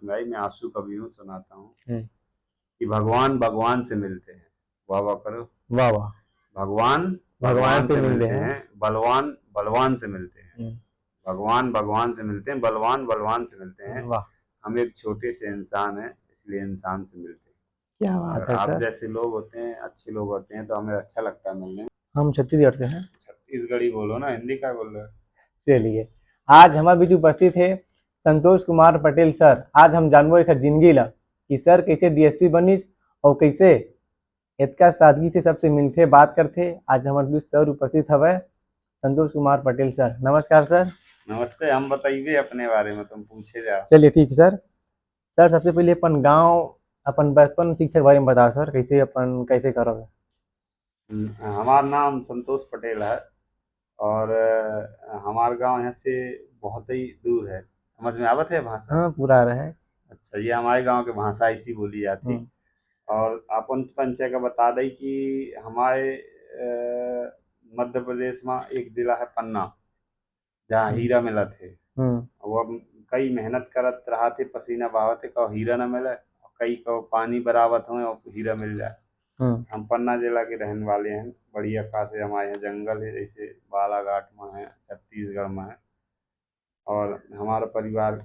भाई मैं आंसू कभी यूं सुनाता हूँ हम्म, कि भगवान भगवान से मिलते हैं। वाह वाह करो। वाह वाह। भगवान भगवान भगवान से से मिलते मिलते हैं। हैं, बलवान बलवान से मिलते हैं। हम्म, भगवान भगवान से मिलते हैं, बलवान बलवान से मिलते हैं। वाह, हम एक छोटे से इंसान हैं, इसलिए इंसान से मिलते क्या हैं। बात अगर है आप सर। जैसे लोग होते हैं, अच्छे लोग होते हैं, तो हमें अच्छा लगता है मिलने में। हम छत्तीसगढ़ से हैं। छत्तीसगढ़ी बोलो ना, हिंदी क्या बोल रहे हो? चलिए, आज हमारे बीच उपस्थित है संतोष कुमार पटेल सर। आज हम जानबो एक जिंदगी ला कि सर कैसे डीएसपी बनी और कैसे इतना सादगी से सबसे मिलते बात करते। आज हमारे बीच सर उपस्थित हवे संतोष कुमार पटेल सर। नमस्कार सर। नमस्ते। हम बताइए अपने बारे में, तुम पूछे जाओ। चलिए ठीक है सर। सर सबसे पहले अपन गांव, अपन बचपन शिक्षा के बारे में बताओ सर, कैसे अपन कैसे करोगे। हमारा नाम संतोष पटेल है और हमारा गांव यहाँ से बहुत ही दूर है। समझ में आवत है भाषा? हाँ, पूरा आ रहा है। अच्छा, ये हमारे गांव के भाषा ऐसी बोली जाती। हम्म, और अपन पंचायत का बता दें कि हमारे मध्य प्रदेश में एक जिला है पन्ना, जहाँ हम्म, हीरा मिला थे। हम्म, वो अब कई मेहनत करत रहा थे, पसीना बहावत थे, कहो हीरा न मिले, और कई कहो पानी बरावत हो और हीरा मिल जाए। हम्म, हम पन्ना जिला के रहने वाले हैं। बढ़िया खासे हमारे यहाँ जंगल है, जैसे बालाघाट में है, छत्तीसगढ़ में है। और हमारा परिवार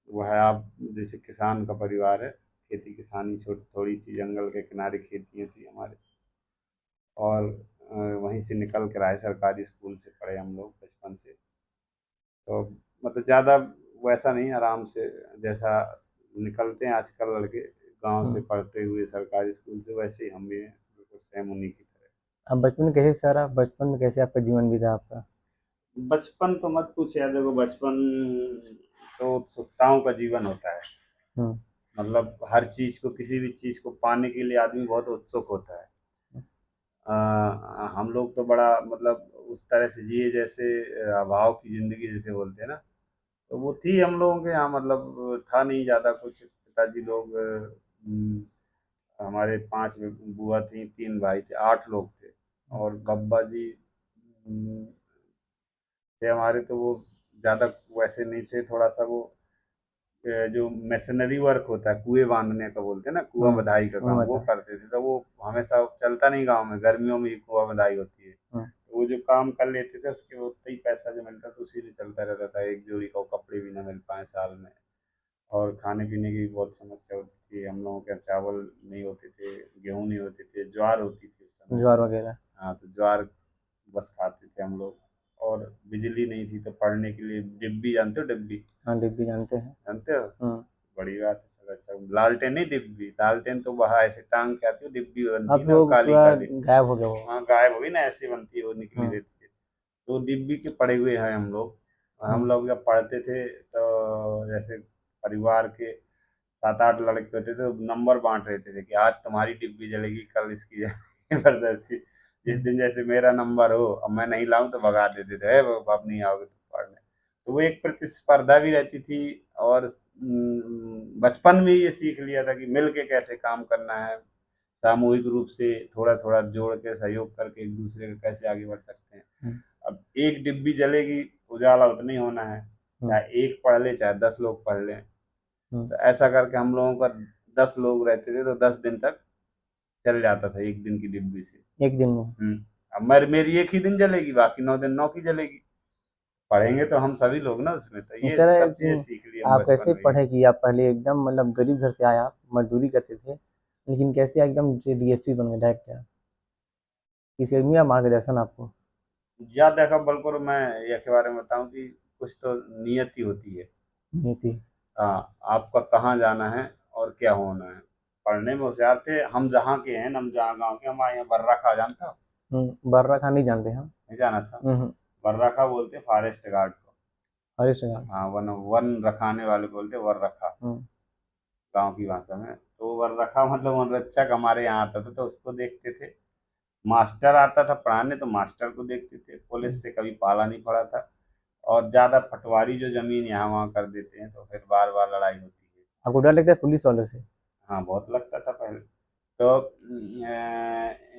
वो है, आप जैसे किसान का परिवार है। खेती किसानी, छोटी थोड़ी सी जंगल के किनारे खेतियाँ थी हमारे। और वहीं से निकल कर आए, सरकारी स्कूल से पढ़े हम लोग बचपन से। तो मतलब ज़्यादा वैसा नहीं, आराम से जैसा निकलते हैं आजकल लड़के गांव से हम्म। पढ़ते हुए सरकारी स्कूल से, वैसे ही हम भी हैं, बिल्कुल सेम उन्हीं की तरह। अब बचपन में कैसे सर, आप बचपन में कैसे आपका जीवन बीता आपका। बचपन तो मत पूछे यार, देखो बचपन तो उत्सुकताओं का जीवन होता है। हम्म, मतलब हर चीज़ को, किसी भी चीज़ को पाने के लिए आदमी बहुत उत्सुक होता है। हम लोग तो बड़ा मतलब उस तरह से जिए जैसे अभाव की ज़िंदगी जैसे बोलते हैं ना, तो वो थी हम लोगों के यहाँ। मतलब था नहीं ज़्यादा कुछ। पिताजी लोग हमारे 5 बुआ थी, 3 भाई थे, 8 लोग थे। और बब्बा जी थे हमारे, तो वो ज़्यादा वैसे नहीं थे। थोड़ा सा वो जो मशीनरी वर्क होता है, कुएं बांधने का बोलते हैं ना, कुआं हम्म, बधाई का वो काम वो बता। करते थे। तो वो हमेशा चलता नहीं गांव में, गर्मियों में ही कुआं बधाई होती है। हम्म, तो वो जो काम कर लेते थे, उसके उतना ही पैसा जो मिलता था उसी में चलता रहता था। एक जोड़ी को कपड़े भी ना मिल पाए साल में। और खाने पीने की भी बहुत समस्या होती थी हम लोगों के यहाँ। चावल नहीं होते थे, गेहूँ नहीं होते थे, ज्वार होती थी उस समय। ज्वार वगैरह। हाँ, तो ज्वार बस खाते थे हम लोग। और बिजली नहीं थी, तो पढ़ने के लिए डिब्बी, जानते हो डिब्बी? हाँ, डिब्बी जानते हैं। जानते हो? हम्म। बड़ी बात है। चलो अच्छा, लालटेन नहीं डिब्बी, लालटेन तो वहाँ ऐसे टांग के आती है, डिब्बी बनती अब है ना, लोग काली पूरा काली। गायब हो गया वो। हाँ गायब हो गई ना, ऐसी बनती है, वो निकली हम्म, रहती है। तो डिब्बी के पड़े हुए हैं हम लोग। और हम हम्म, लोग जब पढ़ते थे, तो जैसे परिवार के 7 8 लड़के होते थे, तो नंबर बांट रहते थे कि आज तुम्हारी डिब्बी जलेगी, कल इसकी जलेगी। जबरदस्ती। जिस हम्म, दिन जैसे मेरा नंबर हो और मैं नहीं लाऊं, तो भगा देते थे, वो अब नहीं आओगे तुम पढ़ने। तो वो एक प्रतिस्पर्धा भी रहती थी। और बचपन में ये सीख लिया था कि मिल के कैसे काम करना है, सामूहिक रूप से थोड़ा थोड़ा जोड़ के सहयोग करके एक दूसरे का कैसे आगे बढ़ सकते हैं। हम्म, अब एक डिब्बी जलेगी, उजाला उतना ही होना है। हम्म, चाहे एक पढ़ ले, चाहे 10 लोग पढ़ लें। हम्म। तो ऐसा करके हम लोगों का 10 लोग रहते थे, तो 10 दिन तक चल जाता था एक दिन की डिब्बी से। एक दिन में। अब मेरी एक ही दिन जलेगी, बाकी 9 दिन 9 की जलेगी। पढ़ेंगे तो हम सभी लोग ना उसमें, तो नहीं ये सर, सब चीज़ें सीख ली हम आप बचपन कैसे में ही। पढ़े कि आप पहले एकदम मतलब गरीब घर से आए, आप मजदूरी करते थे, लेकिन कैसे एकदम से डीएसपी बन गए डायरेक्ट आप। किसी मिला मार्गदर्शन आपको। या देखा बल्कि मैं ये के बारे में बताऊं कि कुछ तो नियति होती है। नहीं थी। हाँ, आपका कहाँ जाना है और क्या होना है। पढ़ने में होशियार थे हम, जहाँ के हैं, हम जहाँ गाँव के। हमारे यहाँ बर्रा खा, जानता हो? बर्रा खान नहीं जानते हम। नहीं जाना था? हम्म। बर्रा खा बोलते फॉरेस्ट गार्ड को। हरीश राम। हाँ, वन वन रखाने वाले को बोलते वर रखा, हम्म, गांव की भाषा में। तो वर रखा मतलब वन रक्षक हमारे यहाँ आता था, तो उसको देखते थे। मास्टर आता था पढ़ाने, तो मास्टर को देखते थे। हम्म। पुलिस से कभी पाला नहीं पड़ा था। और ज़्यादा पटवारी जो जमीन यहाँ वहाँ कर देते हैं, तो फिर बार बार लड़ाई होती है। आपको डर लगता है पुलिस वालों से। हाँ, बहुत लगता था पहले। तो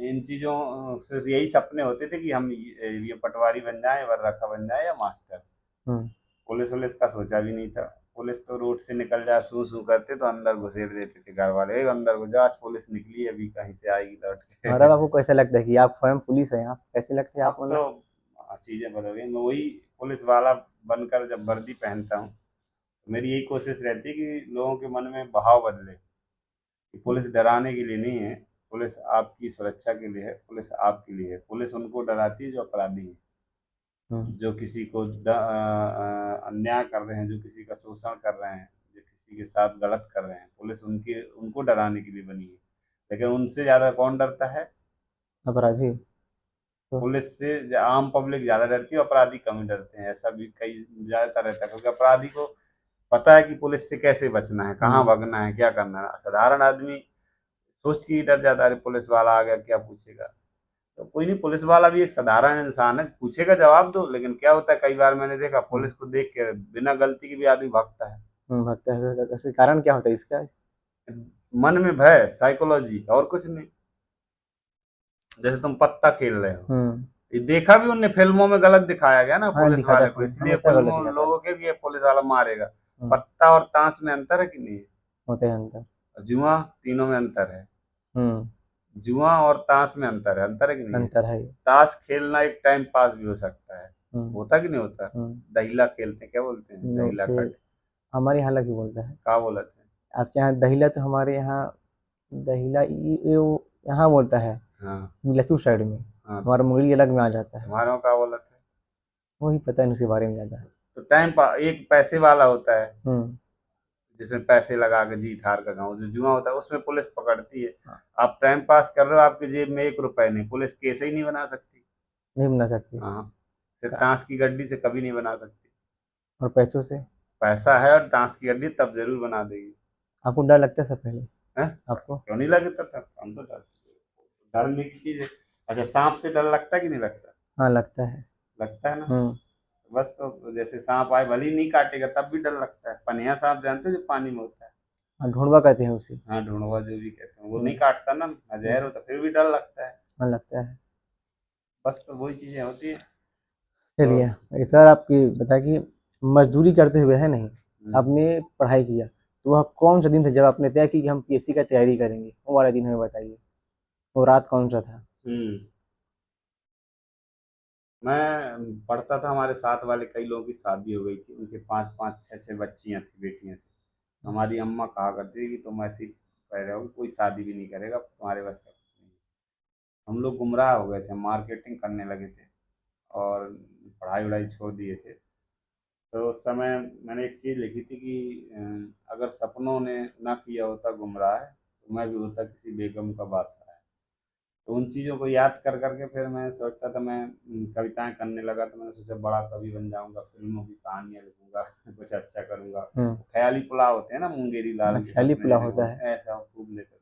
इन चीज़ों से यही सपने होते थे कि हम ये पटवारी बन जाएं, वर्रा बन जाए, या मास्टर। हम्म, पुलिस वुलिस का सोचा भी नहीं था। पुलिस तो रोड से निकल जाए सू सू करते तो अंदर घुसेड़ देते थे घर वाले, अंदर घुस जा, आज पुलिस निकली अभी कहीं से आएगी लौट और अब के। आपको कैसा लगता है कि आप स्वयं पुलिस हैं, आप कैसे लगते हैं आप अब तो मतलब? चीजें बदल गई। मैं वही पुलिस वाला बनकर जब वर्दी पहनता हूँ तो मेरी यही कोशिश रहती है कि लोगों के मन में बहाव बदले, कि पुलिस डराने के लिए नहीं है, पुलिस आपकी सुरक्षा के लिए है, पुलिस आपके लिए है। पुलिस उनको डराती है जो अपराधी है, हम्म। जो किसी को अन्याय कर रहे हैं, जो किसी का शोषण कर रहे हैं, जो किसी के साथ गलत कर रहे हैं, पुलिस उनके उनको डराने के लिए बनी है। लेकिन उनसे ज़्यादा कौन डरता है? अपराधी। तो पुलिस से आम पब्लिक ज़्यादा डरती है, अपराधी कम ही डरते हैं। ऐसा भी कई ज़्यादातर रहता है, क्योंकि अपराधी को पता है कि पुलिस से कैसे बचना है, कहाँ हम्म। भागना है, क्या करना है। साधारण आदमी सोच के ही डर जाता है, अरे पुलिस वाला आ गया क्या पूछेगा। तो कोई नहीं, पुलिस वाला भी एक साधारण इंसान है, पूछेगा जवाब दो। लेकिन क्या होता है, कई बार मैंने देखा हम्म। पुलिस को देख के बिना गलती के भी आदमी भागता है। भगता है, ऐसे कारण क्या होता है इसका? मन में भय, साइकोलॉजी, और कुछ नहीं। जैसे तुम पत्ता खेल रहे हो, हम्म। ये देखा भी उनने फिल्मों में गलत दिखाया गया ना हाँ पुलिस दिखाता वाले है, को, इसलिए हमेशा गलत फिल्मों दिखाता है। लोगों के कि ये पुलिस वाला मारेगा। हम्म। पत्ता और ताश में अंतर है कि नहीं है? होते हैं अंतर। और जुआ, तीनों में अंतर है। हम्म। जुआ और ताश में अंतर है कि नहीं है? अंतर है ये। ताश खेलना एक टाइम पास भी हो सकता है, हम्म। होता कि नहीं होता? हम्म। दहीला खेलते हैं, क्या बोलते हैं, नो दहीला से कट, हमारे यहाँ अलग ही बोलता है। क्या बोलते हैं? आपके यहाँ दहिला, तो हमारे यहाँ दहिला ये वो यहाँ बोलता है हाँ। लतू साइड में। हाँ, हमारा मुंगरी अलग में आ जाता है। तुम्हारे वहाँ क्या बोलते हैं? वही पता नहीं उसके बारे में ज़्यादा। तो एक पैसे वाला होता है, हम्म। जिसमें पैसे लगा के जीत हार का गाँव, जो जुआ होता है उसमें पुलिस पकड़ती है। हाँ, आप टाइम पास कर रहे हो, आपकी जेब में 1 रुपए नहीं, पुलिस केस ही नहीं बना सकती। नहीं बना सकती। हाँ, सिर्फ का- ताश की गड्डी से कभी नहीं बना सकती। और पैसों से? पैसा है और ताश की गड्डी तब जरूर बना देगी। आपको डर लगता है सब पहले? है, आपको? क्यों नहीं लगता था, हम तो डरने की चीज है। अच्छा, सांप से डर लगता है कि नहीं लगता? हाँ लगता है। लगता है ना। हम्म। बस, तो जैसे सांप आए भले ही नहीं काटेगा तब भी डर लगता है। पनिया सांप जानते हो, जो पानी में होता है? हाँ ढूंढवा कहते हैं उसे। हाँ, ढूंढवा जो भी कहते हैं, वो नहीं हम्म। काटता ना, ना जहर हम्म। होता, फिर भी डर लगता है। हाँ लगता है। बस, तो वही चीजें होती है। तो चलिए ये सर, आपकी बता कि मजदूरी करते हुए है नहीं, हम्म। आपने पढ़ाई किया, तो वह कौन सा दिन था जब आपने तय की कि हम पीएससी का तैयारी करेंगे? वो वाला दिन हमें बताइए। वो रात कौन सा था? हम्म। मैं पढ़ता था, हमारे साथ वाले कई लोगों की शादी हो गई थी, उनके पांच पांच छह छह बच्चियां थी, बेटियां थी। हमारी अम्मा कहा करती थी कि तुम ऐसे ही पढ़ रहे हो, कोई शादी भी नहीं करेगा, तुम्हारे बस का कुछ नहीं। हम लोग गुमराह हो गए थे, मार्केटिंग करने लगे थे और पढ़ाई वढ़ाई छोड़ दिए थे। तो उस समय मैंने एक चीज़ लिखी थी कि अगर सपनों ने ना किया होता गुमराह, तो मैं भी होता किसी बेगम का बादशाह। तो उन चीज़ों को याद कर करके फिर मैं सोचता था, मैं कविताएं करने लगा। तो मैंने सोचा बड़ा कवि बन जाऊंगा, फिल्मों की कहानियां लिखूंगा, कुछ अच्छा करूंगा। हम्म। ख्याली पुलाव होते हैं ना, मुंगेरी लाल के ख्याली सपने पुला जिन्हें होता बोलते है। हैं, ऐसा खूब लेकर।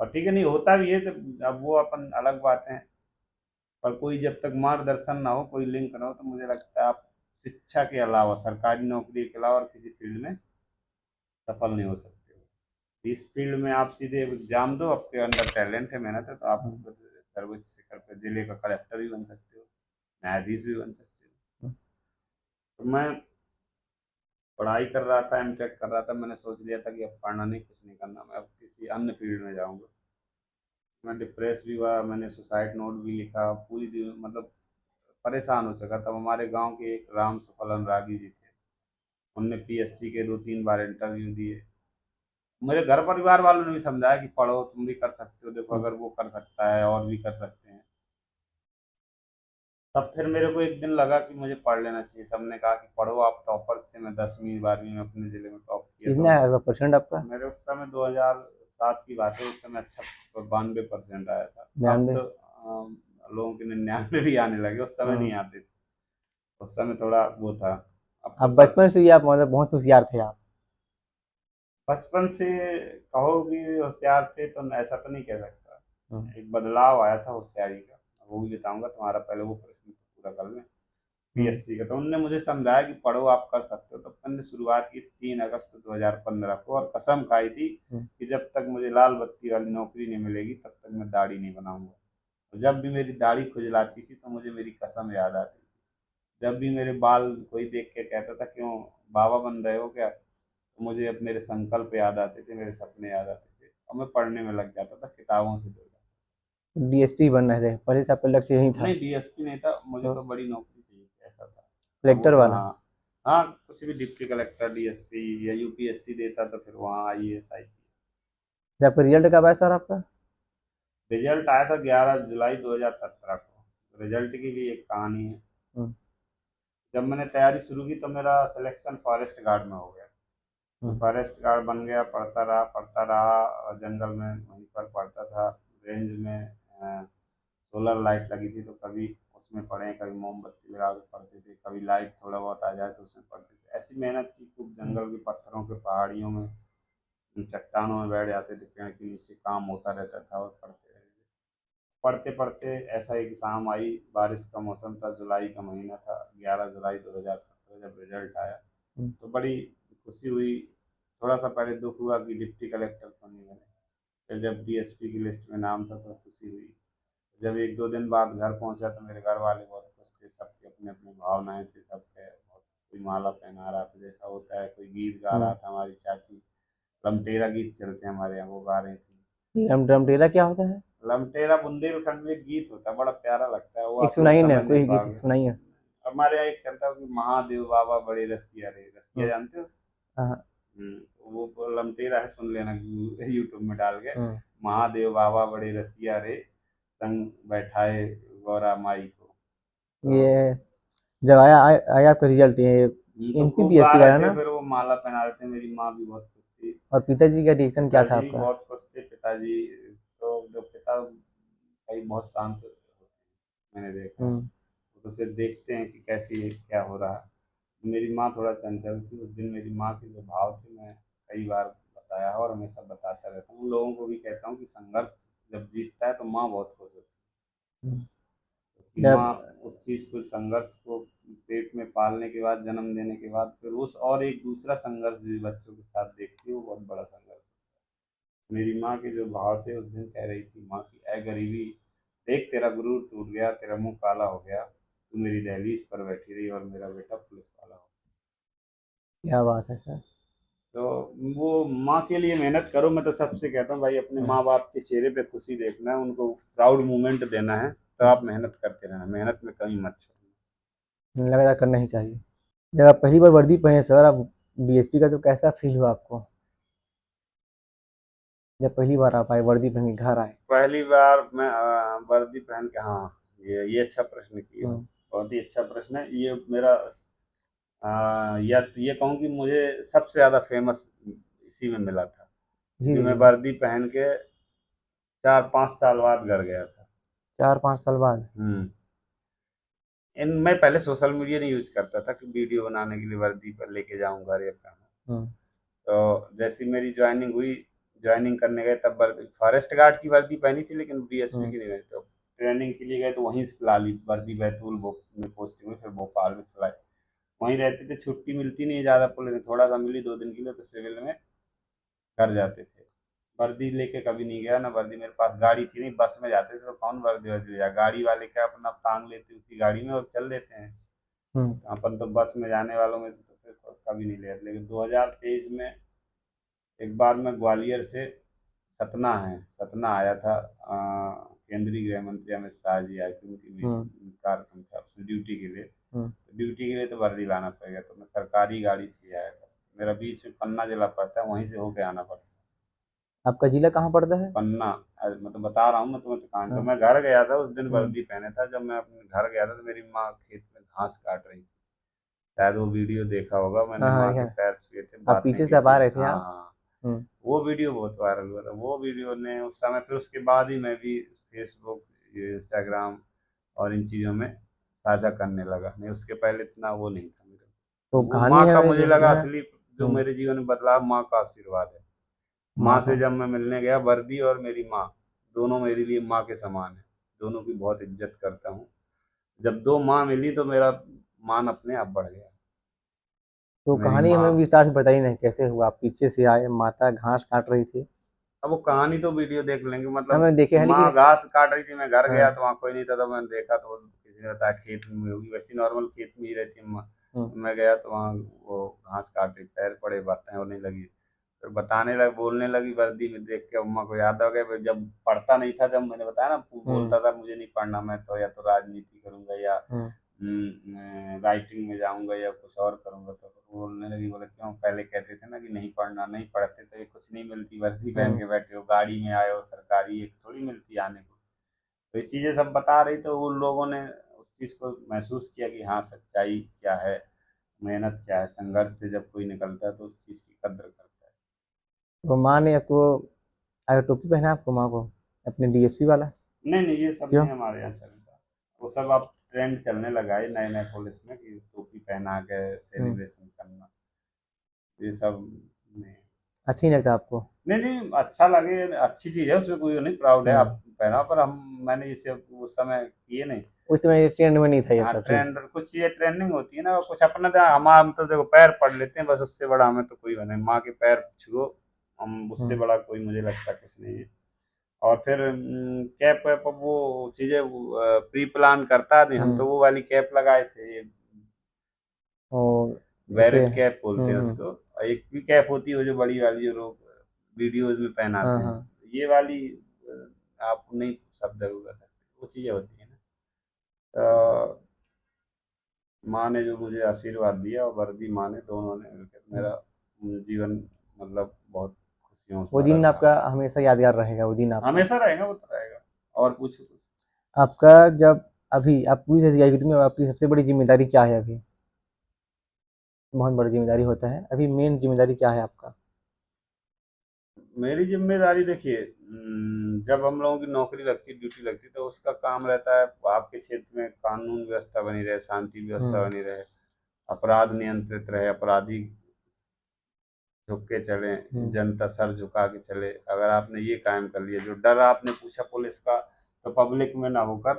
और ठीक है, नहीं होता भी है तो अब वो अपन अलग बात है। पर कोई जब तक मार्गदर्शन ना हो, कोई लिंक ना हो, तो मुझे लगता है आप शिक्षा के अलावा, सरकारी नौकरी के अलावा और किसी फील्ड में सफल नहीं हो सकते हो। इस फील्ड में आप सीधे एग्जाम दो, आपके अंदर टैलेंट है, मेहनत है, तो आप हम्म। सर्वोच्च शिखर पर जिले का कलेक्टर भी बन सकते हो, न्यायाधीश भी बन सकते हो। हम्म। तो मैं पढ़ाई कर रहा था, एमटेक कर रहा था, मैंने सोच लिया था कि अब पढ़ना नहीं, कुछ नहीं करना, मैं अब किसी अन्य फील्ड में जाऊंगा। मैं डिप्रेस भी हुआ, मैंने सुसाइड नोट भी लिखा, पूरी दिन मतलब परेशान हो चुका। तब हमारे गांव के एक राम सफल अनुरागी जी थे, उनने पीएससी के 2-3 बार इंटरव्यू दिए। मेरे घर परिवार वालों ने भी समझाया कि पढ़ो, तुम भी कर सकते हो, देखो हम्म। अगर वो कर सकता है और भी कर सकते हैं। तब फिर मेरे को एक दिन लगा कि मुझे पढ़ लेना चाहिए। सबने कहा कि पढ़ो, आप टॉपर थे। मैं 10वीं 12वीं में अपने ज़िले में टॉप किया। कितना है आपका परसेंट आपका? मेरे उस समय 2007 की बात है, उस समय अच्छा 92% आया था। अब 92? तो लोगों के 99 भी आने लगे, उस समय नहीं हम्म। आते थे। उस समय थोड़ा वो था। अब तो आप बस, बचपन से ही आप मतलब बहुत होशियार थे आप? बचपन से कहो कि होशियार थे तो ऐसा तो नहीं कह सकता। हम्म। एक बदलाव आया था होशियारी का, वो भी बताऊंगा। तुम्हारा पहले वो प्रश्न पूरा कर लें, हम्म। पीएससी का। तो उनने मुझे समझाया कि पढ़ो, आप कर सकते हो। तो मैंने शुरुआत की थी 3 अगस्त 2015 को, और कसम खाई थी हम्म। कि जब तक मुझे लाल बत्ती वाली नौकरी नहीं मिलेगी तब तक मैं दाढ़ी नहीं बनाऊंगा। और जब भी मेरी दाढ़ी खुजलाती थी तो मुझे मेरी कसम याद आती थी। जब भी मेरे बाल कोई देख के कहता था क्यों बाबा बन रहे हो क्या, तो मुझे अब मेरे संकल्प याद आते थे, मेरे सपने याद आते थे और मैं पढ़ने में लग जाता था, किताबों से जुड़ जाता डीएसपी बनना है पहले से आपका लक्ष्य यही था। था? नहीं, डीएसपी नहीं था, मुझे तो तो बड़ी नौकरी चाहिए थी, ऐसा था। अब वो कलेक्टर तो वाला? हाँ, हाँ कुछ भी, डिप्टी कलेक्टर, डीएसपी या यूपीएससी देता तो फिर वहाँ आईएएस आईपीएस। जब आपका रिजल्ट कब आया सर आपका? रिजल्ट आया था 11 जुलाई 2017 को। रिजल्ट की भी एक कहानी है। हम्म, जब मैंने तैयारी शुरू की तो मेरा सिलेक्शन फॉरेस्ट गार्ड में हो गया। मैं हम्म, फॉरेस्ट गार्ड बन गया, पढ़ता रहा और जंगल में वहीं पर पढ़ता था। रेंज में सोलर लाइट लगी थी तो कभी उसमें पढ़े, कभी मोमबत्ती लगा के पढ़ते थे, कभी लाइट थोड़ा बहुत आ जाए तो उसमें पढ़ते थे। ऐसी मेहनत की खूब, हम्म, जंगल के पत्थरों के, पहाड़ियों में, चट्टानों में बैठ जाते थे, पेड़ के नीचे काम होता रहता था और पढ़ते रहते थे। पढ़ते पढ़ते ऐसा एक शाम आई, बारिश का मौसम था, जुलाई का महीना था, 11 जुलाई 2017 जब रिजल्ट आया हम्म। तो बड़ी खुशी हुई। थोड़ा सा पहले दुख हुआ कि डिप्टी कलेक्टर क्यों नहीं बने। फिर जब डीएसपी की लिस्ट में नाम था तो खुशी हुई। जब एक दो दिन बाद घर पहुंचा तो मेरे घर वाले बहुत खुश थे, सबके अपने अपने भावनाएं थे सबके। बहुत, कोई माला पहना रहा था जैसा होता है, कोई गीत गा रहा था, हमारी चाची लमटेरा गीत चलते हैं हमारे यहाँ, वो गा रही थी। ड्रम टेरा क्या होता है? लमटेरा बुंदेलखंड में एक गीत होता है, बड़ा प्यारा लगता है, वो एक आप लोग सुनाइए ना, समझ नहीं कोई गीत पाओगे। सुनाइए। हमारे यहाँ एक चलता है कि महादेव बाबा बड़े रसिया रे, रसिया हम्म, जानते हो? हाँ, वो लमटेरा है, सुन लेना यूट्यूब में डाल के। हम्म। महादेव बाबा बड़े रसिया रे, संग बैठाए गौरा माई को। तो ये जब आया आया आपका रिजल्ट, ये तो खूब गा एनपीपीएससी रहे वाला थे, ना? फिर वो माला पहना रहे थे, मेरी माँ भी बहुत खुश थी। और पिताजी का रिएक्शन क्या था पिताजी भी आपका? बहुत खुश थे। पिताजी तो, जो पिता भाई बहुत शांत होते हैं, मैंने देखा है। हम्म, वो तो सिर्फ देखते हैं कि कैसी क्या हो रहा है। मेरी माँ थोड़ा चंचल थी उस दिन। मेरी माँ के जो भाव थे मैं कई बार बताया है और हमेशा बताता रहता हूँ, उन लोगों को भी कहता हूँ कि संघर्ष जब जीतता है तो माँ बहुत खुश होती हम्म। है, कि जब माँ उस चीज़ को, संघर्ष को पेट में पालने के बाद, जन्म देने के बाद, फिर उस और एक दूसरा संघर्ष भी बच्चों के साथ देखती है, वो बहुत बड़ा संघर्ष है। मेरी माँ के जो भाव थे उस दिन, कह रही थी माँ की, ऐ गरीबी देख तेरा गुरूर टूट गया, तेरा मुंह काला हो गया, तू मेरी दहलीज पर बैठी रही और मेरा बेटा पुलिस वाला हो क्या बात है सर। गया। तो वो माँ के लिए मेहनत करो। मैं तो सबसे कहता हूँ भाई, अपने हम्म, माँ बाप के चेहरे पे खुशी देखना है, उनको प्राउड मोमेंट देना है, तो हम्म। आप मेहनत करते रहना, मेहनत में कहीं मत छोड़ना। लगातार करना ही चाहिए। जब आप पहली बार वर्दी पहने सर, आप डीएसपी का, तो कैसा फील हुआ आपको जब पहली बार आप आए, वर्दी पहन के घर आए? पहली बार मैं वर्दी पहन के, हाँ, ये अच्छा प्रश्न किए हो। हम्म, बहुत ही अच्छा प्रश्न है ये मेरा। या तो ये कहूँ कि मुझे सबसे ज़्यादा फेमस इसी में मिला था, जी क्योंकि मैं जी। वर्दी पहन के 4-5 साल बाद घर गया था। 4-5 साल बाद? हम्म मैं पहले सोशल मीडिया नहीं यूज करता था कि वीडियो बनाने के लिए वर्दी पर लेके जाऊँ घर या पहनूं। हम्म, तो जैसी मेरी ज्वाइनिंग हुई, ज्वाइनिंग करने गए तब वर्दी, फॉरेस्ट गार्ड की वर्दी पहनी थी लेकिन डीएसपी हम्म, की नहीं पहनी। तो ट्रेनिंग के लिए गए तो वहीं से ला ली वर्दी, बैतूल में पोस्टिंग हुई, फिर भोपाल में सिलाई। वहीं रहते थे, छुट्टी मिलती नहीं ज़्यादा, पुलिस में थोड़ा सा मिली 2 दिन के लिए, तो सिविल में घर जाते थे। वर्दी लेके कभी नहीं गया ना, वर्दी मेरे पास, गाड़ी थी नहीं, बस में जाते थे तो कौन वर्दी वर्दी ले जाए, गाड़ी वाले क्या अपना टांग लेते उसी गाड़ी में और चल देते हैं। हम्म, अपन तो बस में जाने वालों में से तो फिर कभी नहीं ले। लेकिन 2023 में एक बार मैं ग्वालियर से सतना आया था। केंद्रीय गृह मंत्री अमित शाह जी आए थे, उनकी हम्म, मीटिंग कार्यक्रम था उसमें, ड्यूटी के लिए। हम्म। तो ड्यूटी के लिए तो वर्दी लाना पड़ेगा, तो मैं सरकारी गाड़ी से ही आया था। मेरा बीच में पन्ना जिला पड़ता है, वहीं से होके आना पड़ता है। आपका जिला कहाँ पड़ता है? पन्ना, मतलब बता रहा हूँ मैं तुम्हें, तो कहानी तो, हाँ। मैं घर गया था उस दिन, हम्म, वर्दी पहने था। जब मैं अपने घर गया था तो मेरी माँ खेत में घास काट रही थी, शायद वो वीडियो देखा होगा, मैंने हाँ हाँ माँ के देखा। पैर छुए थे, आप बातें पीछे से की आप आ थी। रहे थे हाँ, आप? हाँ। हम्म, वो वीडियो बहुत वायरल हुआ था। वो वीडियो ने उस समय, फिर उसके बाद ही मैं भी फेसबुक, ये इंस्टाग्राम और इन चीज़ों में साझा करने लगा, नहीं उसके पहले इतना वो नहीं था मेरे। तो तो वो कहानी माँ है का मुझे लगा है। असली, जो हम्म, मेरे जीवन में बदलाव, माँ का आशीर्वाद है। माँ माँ से का। जब मैं मिलने गया, वर्दी और मेरी माँ दोनों मेरे लिए माँ के समान है, दोनों की बहुत इज्जत करता हूँ। जब दो माँ मिली तो मेरा मान अपने आप बढ़ गया। तो मेरी कहानी माँ, हमें विस्तार से बताइए ना, कैसे हुआ? आप पीछे से आए, माता घास काट रही थी? अब वो कहानी तो वीडियो देख लेंगे, मतलब हमें देखे हैं माँ लेकिन। घास काट रही थी, मैं घर गया हाँ। तो वहाँ कोई नहीं था, तो मैंने देखा तो किसी ने बताया खेत में होगी, वैसी नॉर्मल खेत में ही रहती है माँ। मैं गया तो वहाँ वो घास काट रही, पैर पड़े, बातें होने लगी। फिर बताने लगी, बोलने लगी, वर्दी में देख के अम्मा को याद आ गया। फिर जब पढ़ता नहीं था, जब मैंने बताया ना, बोलता था मुझे नहीं पढ़ना, मैं तो या तो राजनीति करूंगा या राइटिंग में जाऊंगा या कुछ और करूंगा। तो फिर बोलने लगी, बोले क्यों, पहले कहते थे ना कि नहीं पढ़ना, नहीं पढ़ते तो ये कुछ नहीं मिलती, वर्दी पहन के बैठे हो, गाड़ी में आए हो, सरकारी एक थोड़ी मिलती आने को। तो ये चीज़ें सब बता रही, तो उन लोगों ने उस चीज़ को महसूस किया कि हाँ, सच्चाई क्या है, मेहनत क्या है, संघर्ष से जब कोई निकलता है तो उस चीज़ की कद्र करता है। तो माँ ने आपको अगर टोपी पहना आपको माँ को अपने डीएसपी वाला? नहीं नहीं, ये सब क्यों? नहीं हमारे यहाँ चलता। वो सब अब ट्रेंड चलने लगा है नए नए पुलिस में कि टोपी पहना के सेलिब्रेशन करना, ये सब नहीं। अच्छा ही लगता आपको? नहीं नहीं, अच्छा लगे, अच्छी चीज़ है, उसमें कोई नहीं, प्राउड है आप हम्म। पहना, पर हम मैंने इसे उस समय किए नहीं। उस समय ट्रेंड में नहीं था ये हाँ, सब चीज। ट्रेंड, कुछ चीज़ें ट्रेंडिंग होती है ना, और कुछ अपना हमारा हम तो देखो पैर पढ़ लेते हैं बस, उससे बड़ा हमें तो कोई बने, माँ के पैर छुओ, हम उससे हम्म। बड़ा कोई मुझे लगता कुछ नहीं है। और फिर कैप वैप वो चीज़ें प्री प्लान करता नहीं, हम तो वो वाली कैप लगाए थे, और जैसे बैरेट कैप बोलते हैं उसको। और एक भी कैप होती है वो जो बड़ी वाली, जो लोग वीडियोज में हाँ पहनाते हैं, हाँ। ये वाली आप नहीं शब्द कर सकते, वो चीज़ें होती है ना। तो माँ ने जो मुझे आशीर्वाद दिया और वर्दी माँ ने, दोनों ने मिलकर मेरा जीवन मतलब बहुत खुशियों से वो भरा दिन रहा। आपका हमेशा यादगार रहेगा, वो दिन आपका। हमेशा रहेगा, वो तो रहेगा। और पूछो कुछ। आपका जब अभी आप पुलिस अधिकारी में आपकी सबसे बड़ी जिम्मेदारी क्या है अभी? बहुत बड़ी जिम्मेदारी होता है, अभी मेन जिम्मेदारी क्या है आपका? मेरी जिम्मेदारी देखिए, जब हम लोगों की नौकरी लगती, ड्यूटी लगती, तो उसका काम रहता है आपके क्षेत्र में कानून व्यवस्था बनी रहे, शांति व्यवस्था हम्म। बनी रहे, अपराध नियंत्रित रहे, अपराधी झुक के चले, हम्म। जनता सर झुका के चले। अगर आपने ये कायम कर लिया, जो डर आपने पूछा पुलिस का, तो पब्लिक में ना होकर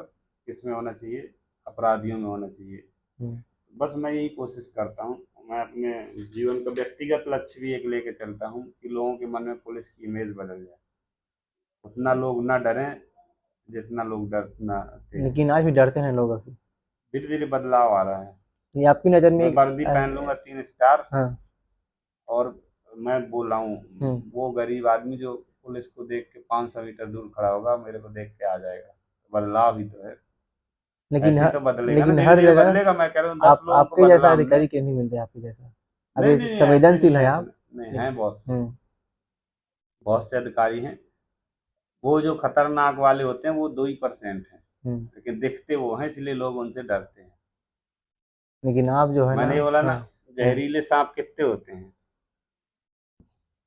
किसमें होना चाहिए, अपराधियों में होना चाहिए। हम्म। बस मैं यही कोशिश करता हूँ। मैं अपने जीवन का व्यक्तिगत लक्ष्य भी एक लेके चलता हूँ कि लोगों के मन में पुलिस की इमेज बदल जाए, उतना लोग ना डरें जितना लोग डरते हैं। लेकिन आज भी डरते हैं लोग अभी। धीरे धीरे बदलाव आ रहा है। ये आपकी नज़र में मैं एक वर्दी पहन लूंगा 3 स्टार, हाँ। और मैं बोल रहा हम्म। हूँ, वो गरीब आदमी जो पुलिस को देख के 500 मीटर दूर खड़ा होगा, मेरे को देख के आ जाएगा। तो बदलाव ही तो है। लेकिन ऐसे ही हर तो बदलेगा ना, लेकिन धीरे हर धीरे जगह बदलेगा। मैं कह रहा हूँ 10 लोगों को आपके बदला जैसा हमने। अधिकारी क्यों नहीं मिलते आपके जैसा? नहीं अभी नहीं, ऐसे नहीं संवेदनशील है, है ऐसे आप। नहीं लेकिन हैं, बहुत से, बहुत से अधिकारी हैं। वो जो खतरनाक वाले होते हैं वो 2% हैं, हम्म। लेकिन दिखते वो हैं, इसलिए लोग उनसे डरते हैं। लेकिन आप जो है ना, मैंने ये बोला ना, हाँ। हम्म। जहरीले सांप कितने होते हैं,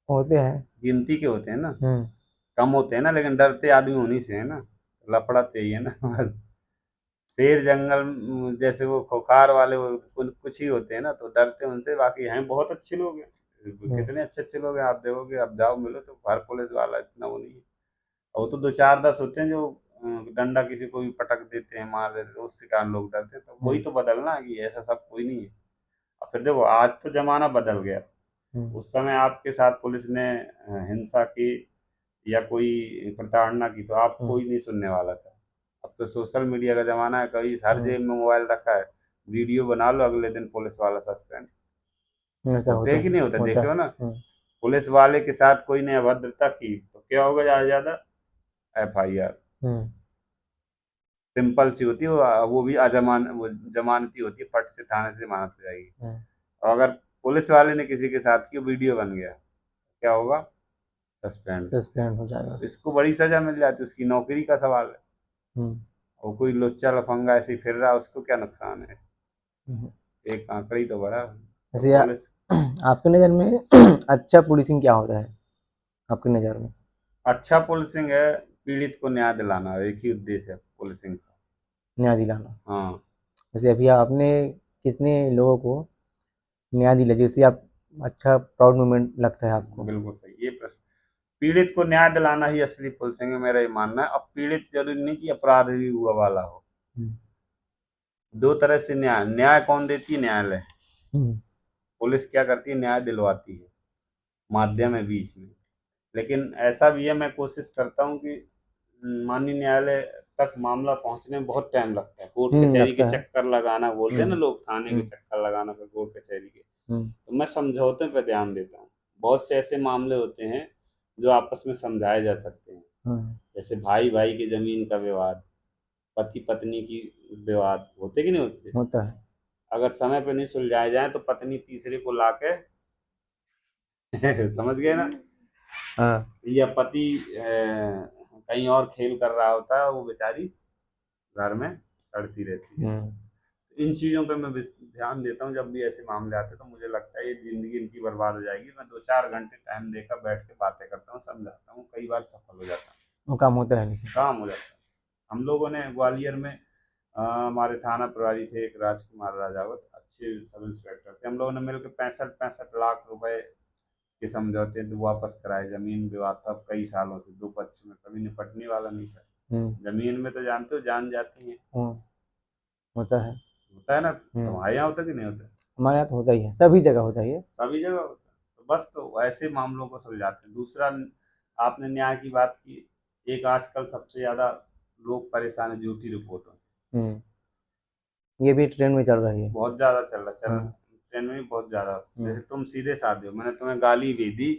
होते हैं। गिनती के होते हैं ना, हम्म। कम होते हैं ना, लेकिन डरते आदमी उन्हीं से है ना। लफड़ा तो यही है ना बस। शेर जंगल जैसे वो खोखार वाले, वो कुछ ही होते हैं ना, तो डरते हैं उनसे, बाकी हैं बहुत अच्छे लोग हैं, हम्म। कितने अच्छे अच्छे लोग हैं, आप देखोगे, आप जाओ मिलो तो हर पुलिस वाला इतना वो नहीं है। और वो तो 2 4 10 होते हैं जो डंडा किसी को भी पटक देते हैं, मार देते हैं, तो उसके कारण लोग डरते हैं। तो वही हम्म। तो बदलना है कि ऐसा सब कोई नहीं है। और फिर देखो, आज तो जमाना बदल गया। हम्म। उस समय आपके साथ पुलिस ने हिंसा की या कोई प्रताड़ना की, तो आप हम्म। कोई नहीं सुनने वाला था। अब तो सोशल मीडिया का ज़माना है, कहीं हर हम्म। जेब में मोबाइल रखा है, वीडियो बना लो, अगले दिन पुलिस वाला सस्पेंड। ऐसा होते होता हैं कि है, नहीं होते, होता देखे हो है। ना। पुलिस वाले के साथ कोई ने अभद्रता की तो क्या होगा, ज़्यादा से ज़्यादा FIR। हम्म। सिंपल सी होती है वो भी वो जमानती होती है, फट से थाने से जमानत हो जाएगी। हम्म। और अगर पुलिस वाले ने किसी के साथ की, वीडियो बन गया, क्या होगा, सस्पेंड। सस्पेंड हो तो जाएगा। इसको बड़ी सजा मिल जाती है, उसकी नौकरी का सवाल है। हम्म। और कोई लुच्चा लफंगा ऐसे ही फिर रहा, उसको क्या नुकसान है, हम्म। एक आंकड़ा ही तो बड़ा। तो वैसे पुलिस, आपकी नज़र में अच्छा पुलिसिंग क्या होता है आपकी नज़र में? अच्छा पुलिसिंग है, पीड़ित को न्याय दिलाना, एक ही उद्देश्य है पुलिसिंग का। न्याय दिलाना। हाँ, वैसे अभी आपने कितने लोगों को न्याय दिला जिससे आप अच्छा प्राउड मोमेंट लगता है आपको? बिल्कुल सही ये प्रश्न। पीड़ित को न्याय दिलाना ही असली पुलिसिंग है, मेरा ये मानना है। अब पीड़ित जरूरी नहीं कि अपराध भी हुआ वाला हो। हम्म। 2 तरह से न्याय, न्याय कौन देती है, न्यायालय। हम्म। पुलिस क्या करती है, न्याय दिलवाती है, माध्यम है बीच में। लेकिन ऐसा भी है, मैं कोशिश करता हूँ कि माननीय न्यायालय तक मामला पहुंचने में बहुत टाइम लगता है। कोर्ट कचहरी के लगता है। चक्कर लगाना बोलते हैं ना लोग, थाने के हम्म चक्कर लगाना, फिर कोर्ट कचहरी के। हम्म तो मैं समझौते पे ध्यान देता हूँ। बहुत से ऐसे मामले होते हैं जो आपस में समझाए जा सकते हैं, हम्म, जैसे भाई भाई की जमीन का विवाद, पति पत्नी की विवाद, होते कि नहीं होते? होता है। अगर समय पे नहीं सुलझाए जाए तो पत्नी तीसरे को लाके समझ गए ना, हाँ। या पति कहीं और खेल कर रहा होता है, वो बेचारी घर में सड़ती रहती है। हम्म इन चीज़ों पे मैं ध्यान देता हूँ। जब भी ऐसे मामले आते हैं तो मुझे लगता है ये ज़िंदगी इनकी बर्बाद हो जाएगी। मैं 2-4 घंटे टाइम देकर बैठ के बातें करता हूँ, समझाता हूँ, कई बार सफल हो जाता हूँ, वो काम होता है लेकिन। काम हो जाता है। हम लोगों ने ग्वालियर में हमारे थाना प्रभारी थे एक राजकुमार राजावत, अच्छे सब इंस्पेक्टर थे। हम लोगों ने मिलकर 65-65 लाख रुपए के समझौते वापस कराए। ज़मीन विवाद था कई सालों से, दो पक्षों में कभी निपटने वाला नहीं था। हम्म ज़मीन में तो जानते हो जान जाती है, हम्म, होता है। होता है ना? हम्म, तुम्हारे यहाँ होता कि नहीं होता? हमारे यहाँ तो होता ही है, सभी जगह होता ही है। सभी जगह होता है। तो बस तो ऐसे मामलों को सुलझाते हैं। दूसरा, आपने न्याय की बात की, एक आजकल सबसे ज़्यादा लोग परेशान हैं झूठी रिपोर्टों से। हम्म, ये भी ट्रेंड में चल रही है। बहुत ज़्यादा चल रहा, चल हाँ। ट्रेंड में भी बहुत ज़्यादा। हम्म जैसे तुम सीधे साधे हो, मैंने तुम्हें गाली भी दी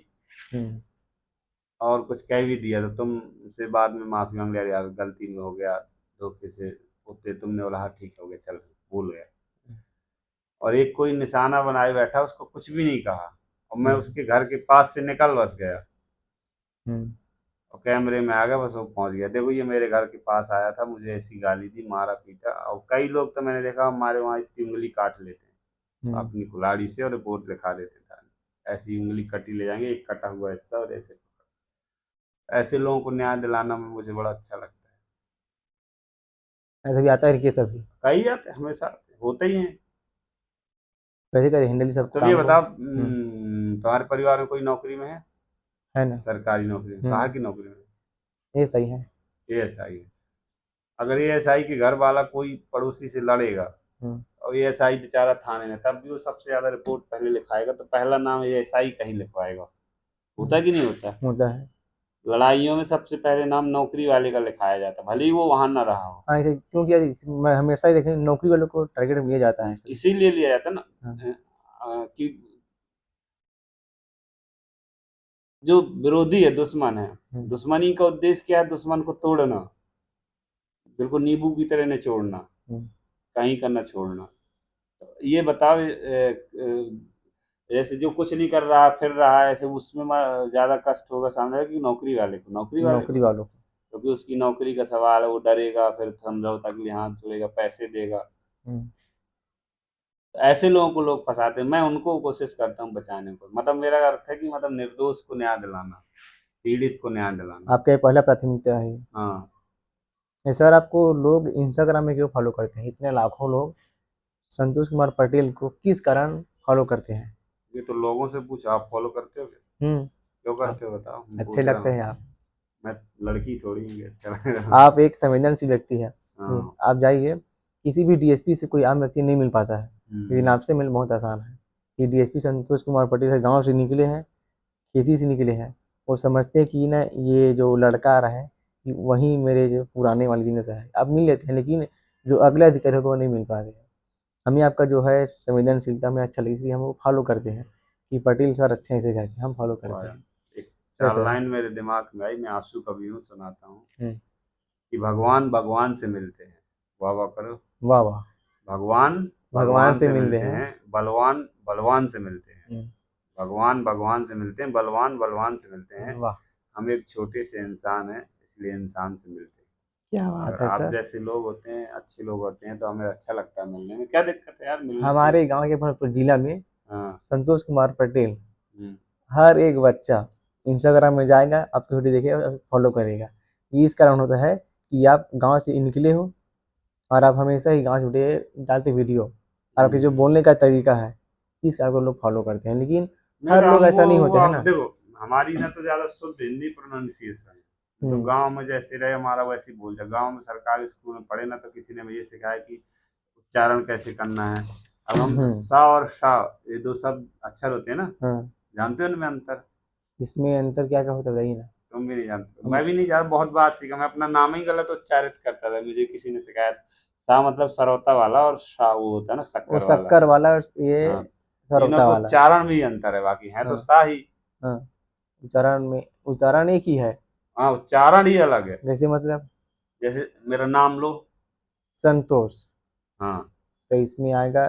हम्म और कुछ कह भी दिया, तो तुमसे बाद में माफ़ी मांग लिया, यार गलती में हो गया, धोखे से होते, तुमने बोला हाँ ठीक हो गया, चल भूल गया। और एक कोई निशाना बनाए बैठा, उसको कुछ भी नहीं कहा, और मैं हम्म उसके घर के पास से निकल बस गया हम्म और कैमरे में आ गया, बस वो पहुंच गया, देखो ये मेरे घर के पास आया था, मुझे ऐसी गाली दी, मारा पीटा। और कई लोग तो मैंने देखा हमारे वहाँ इतनी उंगली काट लेते हैं हम्म, अपनी कुल्हाड़ी से और रिपोर्ट लिखा देते थे, ऐसी उंगली कटी ले जाएंगे, एक कटा हुआ हिस्सा, और ऐसे ऐसे लोगों को न्याय दिलाना में मुझे बड़ा अच्छा लगता है। ऐसा भी आता है केस अभी। कई आते हमेशा होते ही हैं। कैसे कैसे हैंडल अब सब चलिए काम को। बताओ, तुम्हारे परिवार में कोई नौकरी में है? है ना। सरकारी नौकरी में? कहाँ हम्म, की नौकरी में? ये सही है। एएसआई है। अगर एएसआई के घर वाला कोई पड़ोसी से लड़ेगा हम्म और एएसआई बेचारा थाने में, तब भी वो सबसे ज्यादा रिपोर्ट पहले लिखाएगा, तो पहला नाम एएसआई का ही लिखवाएगा। होता हम्म, कि नहीं होता? होता है। लड़ाइयों में सबसे पहले नाम नौकरी वाले का लिखाया जाता, भले ही वो वहां न रहा हो। हाँ ऐसे क्योंकि यार मैं हमेशा ही देखें नौकरी वालों को टारगेट लिया जाता है सब। इसीलिए लिया जाता ना, हाँ। कि जो विरोधी है, दुश्मन है, हम्म दुश्मनी का उद्देश्य क्या है? दुश्मन को तोड़ना, बिल्कुल नींबू की तरह निचोड़ना, हम्म कहीं का न छोड़ना। तो ये बताओ, जैसे जो कुछ नहीं कर रहा फिर रहा है, ऐसे उसमें ज्यादा कष्ट होगा सामने वाले की नौकरी वाले को? नौकरी वाले को, नौकरी वालों को। क्योंकि उसकी नौकरी का सवाल है, वो डरेगा, फिर समझौता के लिए हाथ जोड़ेगा, पैसे देगा। हम्म, तो ऐसे लोगों को लोग फंसाते हैं, मैं उनको कोशिश करता हूँ बचाने को। मतलब मेरा अर्थ है कि मतलब निर्दोष को न्याय दिलाना, पीड़ित को न्याय दिलाना। आपका ये पहला प्राथमिकता है। हाँ। ये सर आपको लोग इंस्टाग्राम में क्यों फॉलो करते हैं, इतने लाखों लोग संतोष कुमार पटेल को किस कारण फॉलो करते हैं? ये तो लोगों से पूछो, आप फॉलो करते हो क्या? हम्म। क्यों आप करते हो बताओ, मैं अच्छे पूछ रहा लगते हूँ। हैं आप। मैं लड़की थोड़ी हूँ कि अच्छा लग रहा हूँ। आप एक संवेदनशील व्यक्ति है। हाँ। आप जाइए, किसी भी डीएसपी से कोई आम व्यक्ति नहीं मिल पाता है, लेकिन हम्म। आपसे मिलना बहुत आसान है। कि डीएसपी संतोष कुमार पटेल गांव से निकले हैं, खेती से निकले हैं। वो समझते हैं कि ना ये जो लड़का आ रहा है कि वही मेरे जो पुराने वाले दिनों से है, आप मिल लेते हैं, लेकिन जो अगले अधिकारी होगा वो नहीं मिल पाते हैं। हमें आपका जो है संवेदनशीलता में अच्छा लगी, इसलिए हम वो फॉलो करते हैं कि पटेल सर अच्छे हैं इसे करके हम फॉलो करते वाह, हैं। एक चार कैसा है? लाइन मेरे दिमाग में आई, मैं आंसू कभी यूं सुनाता हूँ हम्म, कि भगवान भगवान से मिलते हैं। वाह वाह करो। वाह वाह। भगवान भगवान भगवान से से मिलते मिलते हैं। हैं, बलवान बलवान से मिलते हैं। हम्म, भगवान भगवान से मिलते हैं, बलवान बलवान से मिलते हैं। वाह, हम एक छोटे से इंसान हैं, इसलिए इंसान से मिलते हैं। क्या बात अगर है आप सर। जैसे लोग होते हैं, अच्छे लोग होते हैं, तो हमें अच्छा लगता है मिलने में। क्या दिक्कत है यार, मिलना चाहिए। हमारे गांव के भरतपुर जिला में हाँ। संतोष कुमार पटेल, हम्म। हर एक बच्चा इंस्टाग्राम में जाएगा, आपकी वीडियो देखेगा और फॉलो करेगा। ये इस कारण होता है कि आप गांव से निकले हो और आप हमेशा ही गांव से वीडियो डालते वीडियो, और आपके जो हम्म। बोलने का तरीका है, इस कारण को लोग फॉलो करते हैं। लेकिन हर मेरा लोग हम ऐसा नहीं वो होते हैं आप ना। देखो, हमारी ना तो ज्यादा शुद्ध हिंदी प्रोनाउंसिएशन है, तो हम्म गांव में जैसे रहे हमारा वैसे ही बोल जाए। गांव में सरकारी स्कूल में पढ़े ना, तो किसी ने मुझे सिखाया कि उच्चारण कैसे करना है। अब हम हम्म, सा और शा, ये दो शब्द अक्षर होते हैं ना, हाँ। जानते हो इनमें अंतर? इसमें अंतर क्या क्या होता है बताइए ना। तुम भी नहीं जानते, मैं भी नहीं जानता, बहुत बात सीखा, मैं अपना नाम ही गलत उच्चारित करता था, मुझे किसी ने सिखाया था। सा मतलब सरौता वाला, और शाह वो होता है ना वो शक्कर वाला। शक्कर वाला और ये हाँ, तीनों सरौता का वाला। उच्चारण भी अंतर है, बाकी है तो हाँ सा ही। हाँ, उच्चारण एक ही है। हाँ, उच्चारण ही अलग है। जैसे मतलब जैसे मेरा नाम लो। संतोष, हाँ, तो इसमें आएगा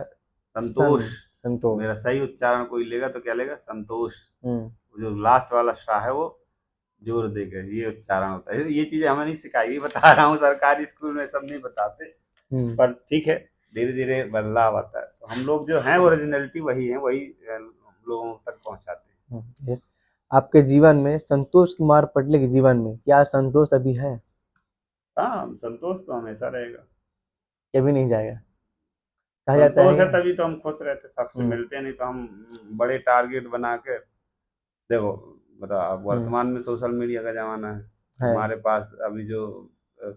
संतोष। संतोष। मेरा सही उच्चारण कोई लेगा तो क्या लेगा, संतोष। हम्म जो लास्ट वाला शाह है वो जोर देकर ये उच्चारण होता है। ये चीजें हमें नहीं सिखाई, बता रहा हूँ, सरकारी स्कूल में सब नहीं बताते। हम्म पर ठीक है, धीरे धीरे बदलाव आता है, तो हम लोग जो हैं ओरिजिनलिटी वही है, वही लोगों तक पहुंचाते हैं। ये आपके जीवन में, संतोष कुमार पटेल के जीवन में क्या संतोष अभी है? हाँ, संतोष तो हमेशा रहेगा। कभी नहीं जाएगा, कहा जाता संतोष है। है तभी तो हम खुश रहते, सबसे हम्म मिलते नहीं तो हम बड़े टारगेट बना के। देखो, मतलब अब हम्म वर्तमान में सोशल मीडिया का जमाना है, है। हमारे पास अभी जो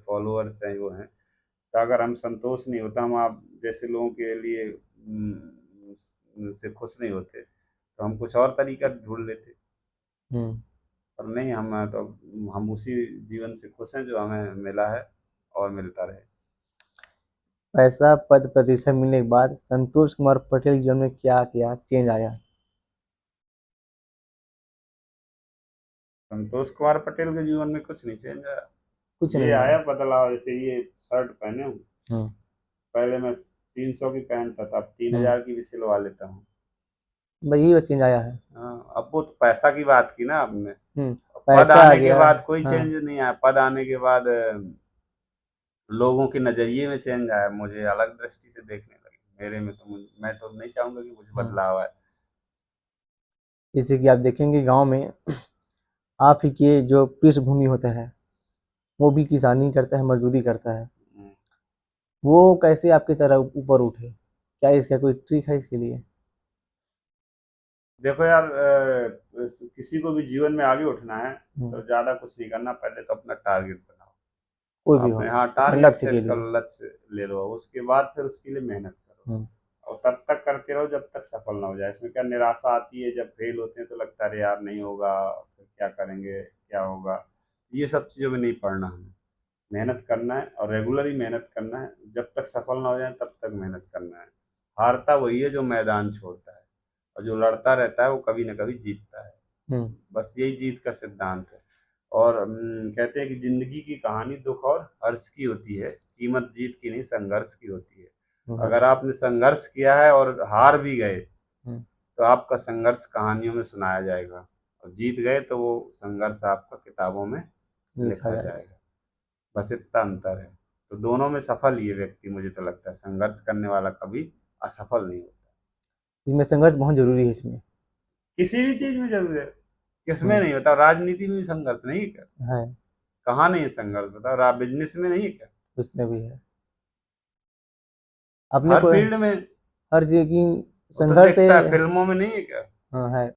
फॉलोअर्स हैं वो हैं, तो अगर हम संतोष नहीं होता, हम आप जैसे लोगों के लिए से खुश नहीं होते, तो हम कुछ और तरीका ढूंढ लेते। हम्म पर नहीं, हम तो हम उसी जीवन से खुश हैं जो हमें मिला है और मिलता रहे। पैसा पद प्रतिष्ठा मिलने के बाद संतोष कुमार पटेल के जीवन में क्या क्या चेंज आया? संतोष कुमार पटेल के जीवन में कुछ नहीं चेंज आया। कुछ ये नहीं आया। आया बदलाव, जैसे ये शर्ट पहने हूँ, हम्म पहले मैं 300 की पहनता था, अब तीन हम्म हजार की भी सिलवा लेता हूँ। बस यही बस चेंज आया है। हाँ, अब वो तो पैसा की बात की ना आपने। हम्म पद पैसा आ आने के गया। बाद कोई हाँ, चेंज नहीं आया, पद आने के बाद लोगों के नजरिए में चेंज आया, मुझे अलग दृष्टि से देखने लगे, मेरे में तो मैं तो नहीं चाहूंगा कि कुछ हम्म बदलाव आए। जैसे कि आप देखेंगे गांव में आप ही के जो पृष्ठभूमि होता है, वो भी किसानी करता है, मजदूरी करता है। हम्म। वो कैसे आपकी तरह ऊपर उठे? क्या इसका कोई ट्रिक है इसके लिए? देखो यार, किसी को भी जीवन में आगे उठना है हम्म तो ज्यादा कुछ नहीं करना, पहले तो अपना टारगेट बनाओ। कोई भी अपने, हो, हाँ, अपने टारगेट लक्ष्य सेट के कर लिए। लो, लक्ष्य ले लो, उसके बाद फिर उसके लिए मेहनत करो। हम्म और तब तक करते रहो जब तक सफल ना हो जाए। इसमें क्या निराशा आती है, जब फेल होते हैं तो लगता है अरे यार नहीं होगा, फिर क्या करेंगे, क्या होगा। ये सब चीज़ों में नहीं पड़ना हमें, मेहनत करना है और रेगुलर ही मेहनत करना है, जब तक सफल ना हो जाए तब तक मेहनत करना है। हारता वही है जो मैदान छोड़ता है, और जो लड़ता रहता है वो कभी ना कभी जीतता है। हम्म बस यही जीत का सिद्धांत है। और कहते हैं कि जिंदगी की कहानी दुख और हर्ष की होती है, कीमत जीत की नहीं संघर्ष की होती है। अगर संघर्ष। आपने संघर्ष किया है और हार भी गए, हम्म तो आपका संघर्ष कहानियों में सुनाया जाएगा, और जीत गए तो वो संघर्ष आपका किताबों में लिखा लिखा जाएगा। जाएगा। बस इतना अंतर है। तो दोनों में सफल ये व्यक्ति, मुझे तो लगता है संघर्ष करने वाला कभी असफल नहीं होता। इसमें संघर्ष बहुत जरूरी है इसमें। किसी भी चीज में जरूर है, किसमें हम्म नहीं होता, राजनीति में भी संघर्ष नहीं है क्या? है। कहाँ नहीं है संघर्ष, बताओ, बिजनेस में नहीं है क्या? उसमें भी है। अपने हर को फील्ड में। हर चीज की वो तो संघर्ष से। दिखता है, फिल्मों में नहीं है क्या? हाँ है।